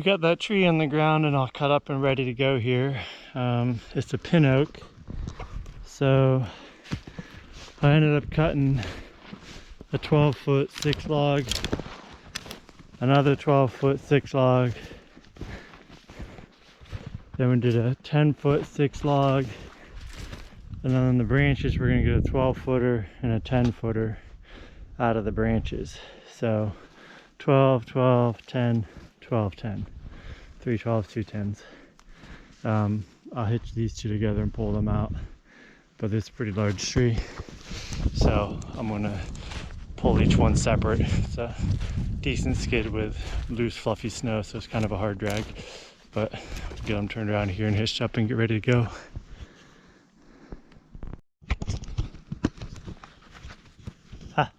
We got that tree on the ground and all cut up and ready to go here. It's a pin oak. So I ended up cutting a 12-foot 6 log, another 12-foot 6 log, then we did a 10-foot 6 log, and then on the branches we're going to get a 12-footer and a 10-footer out of the branches. So 12, 12, 10, 12, 10. 3 12s, 2 10s. I'll hitch these two together and pull them out. But this is a pretty large tree, so I'm gonna pull each one separate. It's a decent skid with loose fluffy snow, so it's kind of a hard drag. But get them turned around here and hitched up and get ready to go. Ha.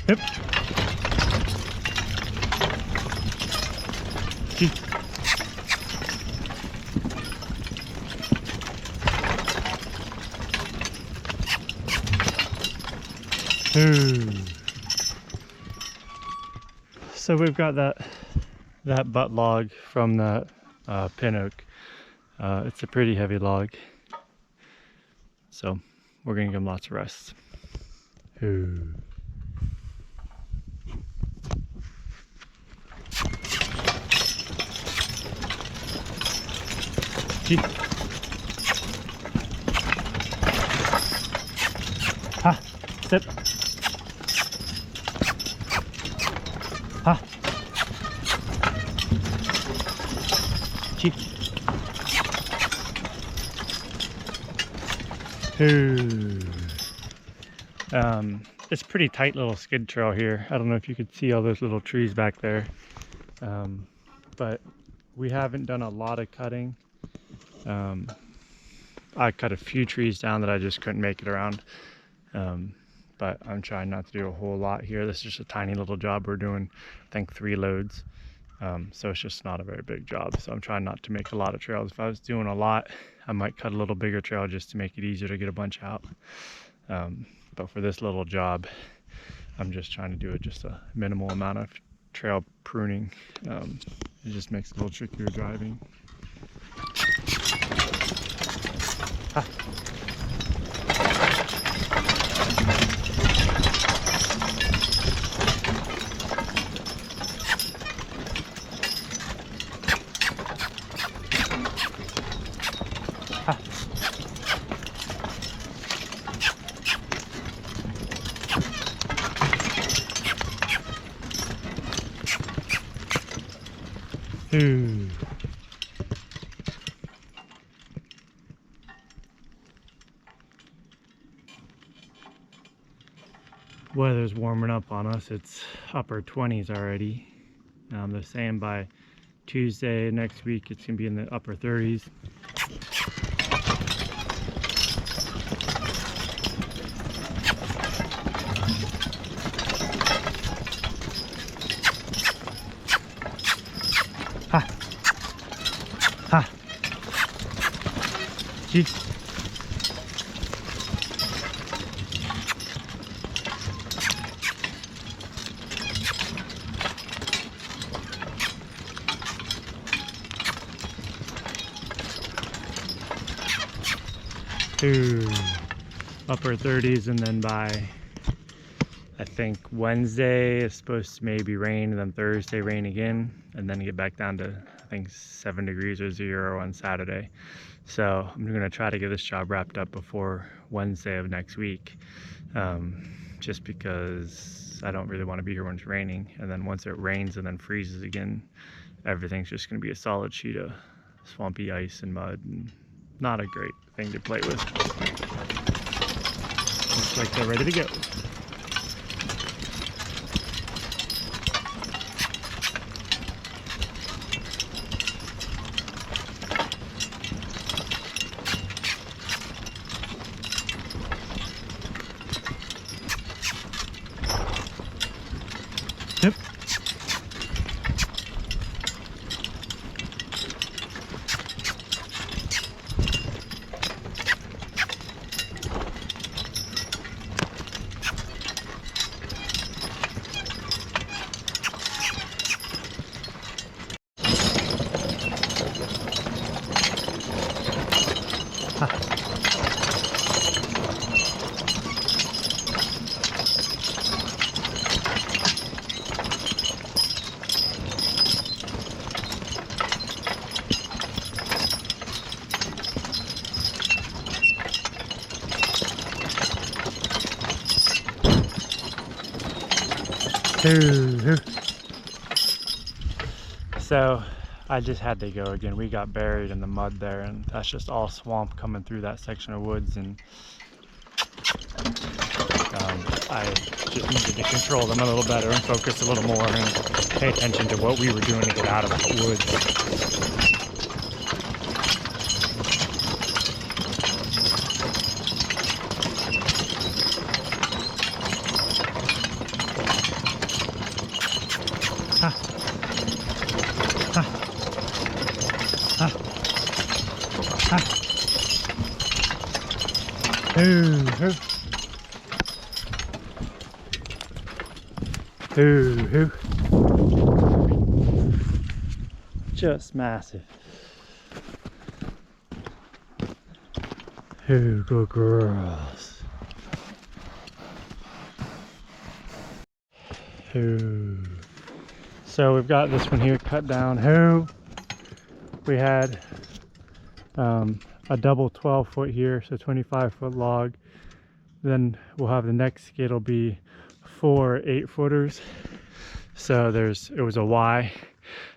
Yep. So we've got that butt log from that pin oak. It's a pretty heavy log, so we're gonna give him lots of rest. Ha, sit. Ha. Cheek. It's a pretty tight little skid trail here. I don't know if you could see all those little trees back there, but we haven't done a lot of cutting. I cut a few trees down that I just couldn't make it around, but I'm trying not to do a whole lot here. This is just a tiny little job. We're doing, I think, 3 loads, so it's just not a very big job. So I'm trying not to make a lot of trails. If I was doing a lot, I might cut a little bigger trail just to make it easier to get a bunch out. But for this little job, I'm just trying to do it just a minimal amount of trail pruning. It just makes it a little trickier driving. Ah. Ah. Weather's warming up on us. It's upper 20s already. They're saying by Tuesday next week it's gonna be in the upper 30s. Ha! Ha! Gee. Upper 30s, and then by I think Wednesday it's supposed to maybe rain, and then Thursday rain again, and then get back down to I think 7 degrees or 0 on Saturday. So I'm gonna try to get this job wrapped up before Wednesday of next week, just because I don't really want to be here when it's raining, and then once it rains and then freezes again, everything's just gonna be a solid sheet of swampy ice and mud, and not a great thing to play with. Looks like they're ready to go. Yep. So I just had to go again. We got buried in the mud there, and that's just all swamp coming through that section of woods, and I just needed to control them a little better and focus a little more and pay attention to what we were doing to get out of that woods. Just massive. Good girls. So we've got this one here cut down. We had a double 12-foot here, so 25-foot log. Then we'll have the next skid will be 4 8-footers. So it was a Y.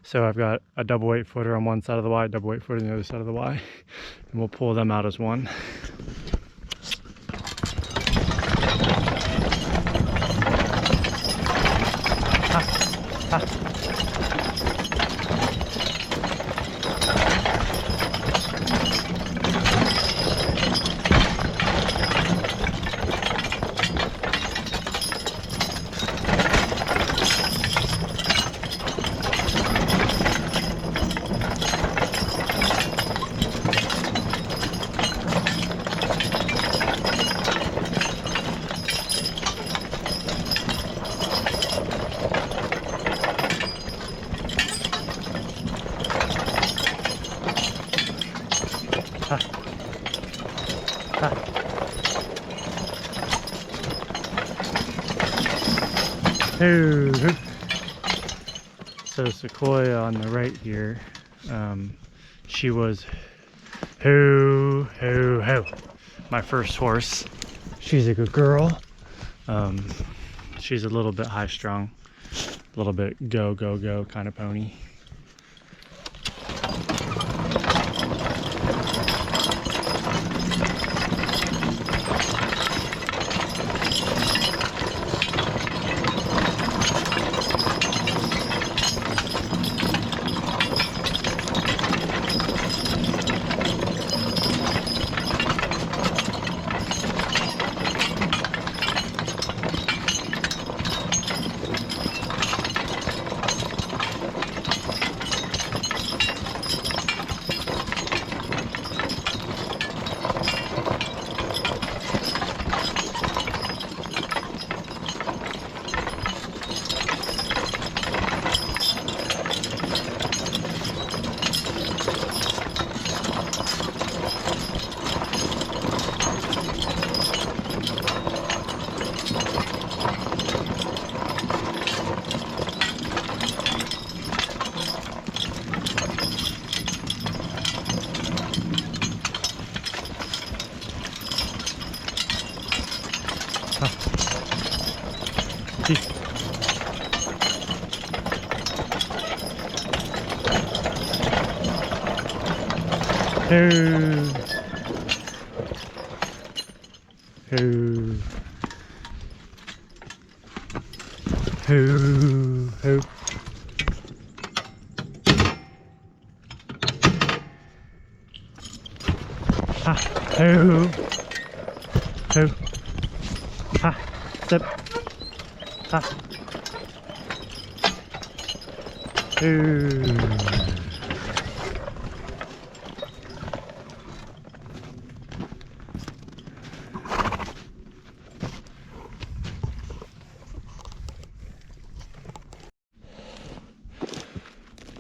So I've got a double 8-footer on one side of the Y, double 8-footer on the other side of the Y, and we'll pull them out as one. So Sequoia on the right here, she was my first horse. She's a good girl. She's a little bit high strung, a little bit go kind of pony. Step.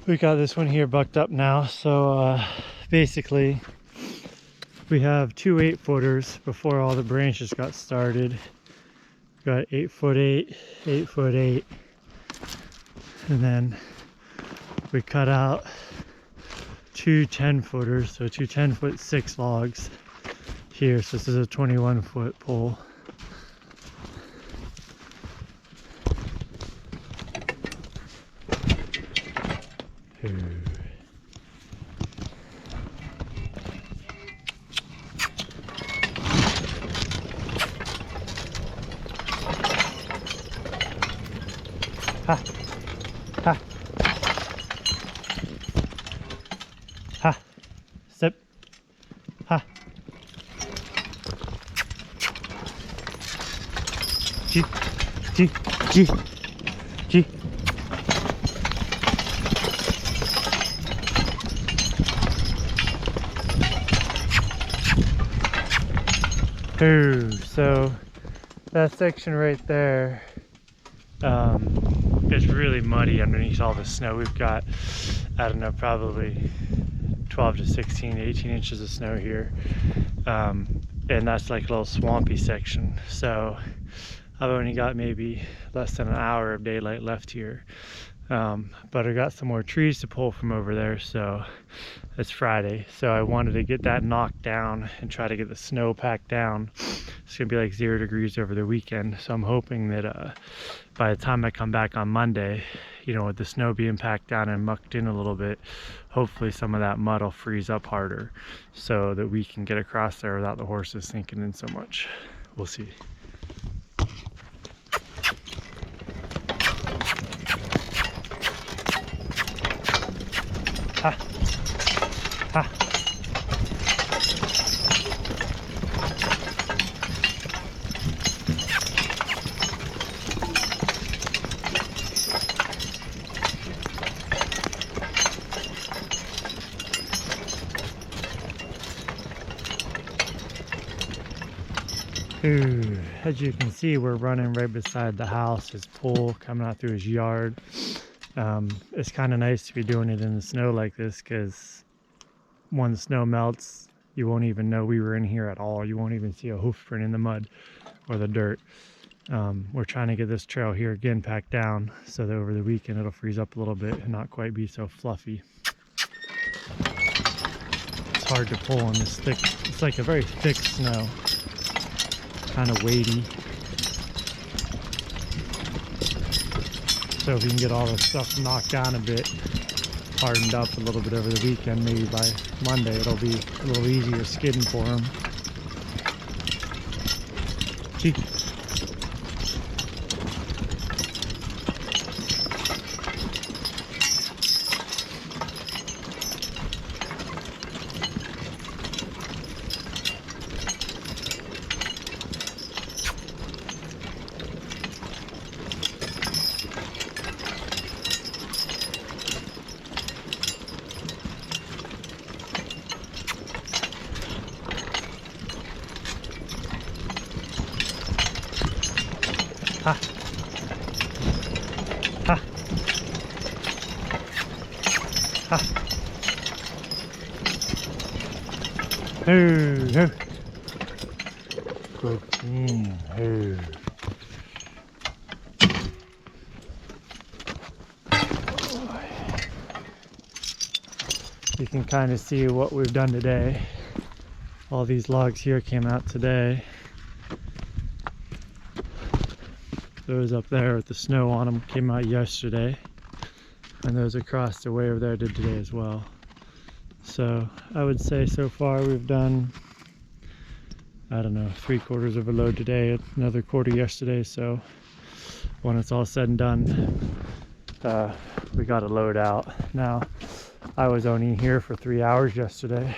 We got this one here bucked up now, so basically we have 2 8-footers before all the branches got started. We got 8'8", 8'8", and then we cut out 2 10-footers, so 2 10-foot 6 logs here. So this is a 21-foot pole. Ha, ha, ha, sip, ha. G, G, G, G. Ooh, so that section right there is really muddy underneath all the snow. We've got, I don't know, probably 12 to 16, 18 inches of snow here. And that's like a little swampy section. So I've only got maybe less than an hour of daylight left here. But I got some more trees to pull from over there, so it's Friday. So I wanted to get that knocked down and try to get the snow packed down. It's gonna be like 0 degrees over the weekend. So I'm hoping that by the time I come back on Monday, you know, with the snow being packed down and mucked in a little bit, hopefully some of that mud will freeze up harder so that we can get across there without the horses sinking in so much. We'll see. Ha, ha. Ooh, as you can see, we're running right beside the house. His pool coming out through his yard. It's kind of nice to be doing it in the snow like this, because when the snow melts, you won't even know we were in here at all. You won't even see a hoof print in the mud or the dirt. We're trying to get this trail here again packed down so that over the weekend it'll freeze up a little bit and not quite be so fluffy. It's hard to pull on this thick, it's like a very thick snow, kind of weighty. So if you can get all this stuff knocked down a bit, hardened up a little bit over the weekend, maybe by Monday it'll be a little easier skidding for them. Gee. Ha. Ha. Ha. Hoo, hoo. Good. Hoo. You can kind of see what we've done today. All these logs here came out today. Those up there with the snow on them came out yesterday, and those across the way over there did today as well. So I would say so far we've done, I don't know, 3/4 of a load today, another quarter yesterday. So when it's all said and done, we got a load out. Now I was only here for 3 hours yesterday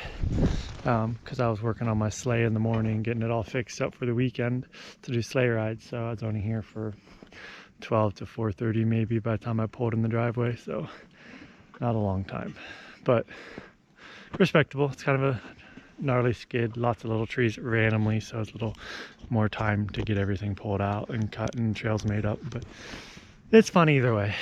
because I was working on my sleigh in the morning, getting it all fixed up for the weekend to do sleigh rides. So I was only here for 12 to 4:30 maybe by the time I pulled in the driveway. So not a long time, but respectable. It's kind of a gnarly skid, lots of little trees randomly, so it's a little more time to get everything pulled out and cut and trails made up, but it's fun either way.